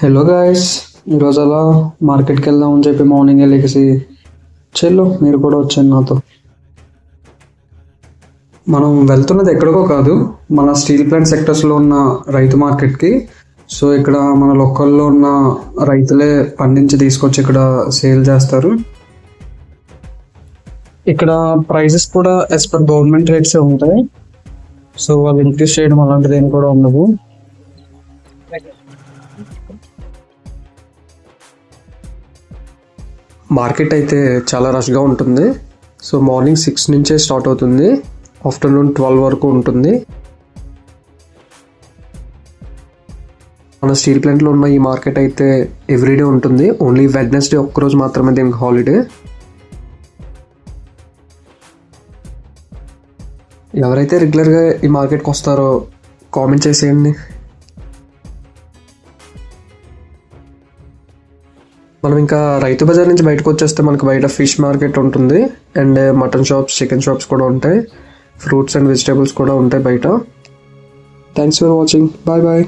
Hello guys, ఈరోజు అలా మార్కెట్కి వెళ్దాం అని చెప్పి మార్నింగ్ వెళ్ళేసి చెల్లు మీరు కూడా వచ్చాను నాతో. మనం వెళ్తున్నది ఎక్కడికో కాదు, మన స్టీల్ ప్లాంట్ సెక్టర్స్లో ఉన్న రైతు మార్కెట్కి. సో ఇక్కడ మన లోకల్లో ఉన్న రైతులే పండించి తీసుకొచ్చి ఇక్కడ సేల్ చేస్తారు. ఇక్కడ ప్రైజెస్ కూడా యాజ్ పర్ గవర్నమెంట్ రేట్సే ఉంటాయి. సో వాళ్ళు ఇంక్రీజ్ చేయడం అలాంటిది ఏం కూడా ఉండదు. మార్కెట్ అయితే చాలా రష్గా ఉంటుంది. సో మార్నింగ్ 6 నుంచే స్టార్ట్ అవుతుంది, ఆఫ్టర్నూన్ 12 వరకు ఉంటుంది. మన స్టీల్ ప్లాంట్లో ఉన్న ఈ మార్కెట్ అయితే ఎవ్రీడే ఉంటుంది, ఓన్లీ వెడ్నెస్డే ఒక్కరోజు మాత్రమే దీనికి హాలిడే. ఎవరైతే రెగ్యులర్గా ఈ మార్కెట్కి వస్తారో కామెంట్ చేసేయండి. మనం ఇంకా రైతు బజార్ నుంచి బయటకు వచ్చేస్తే మనకు బయట ఫిష్ మార్కెట్ ఉంటుంది, and mutton shops, chicken shops కూడా ఉంటాయి, ఫ్రూట్స్ అండ్ వెజిటేబుల్స్ కూడా ఉంటాయి బయట. Thanks for watching, bye bye.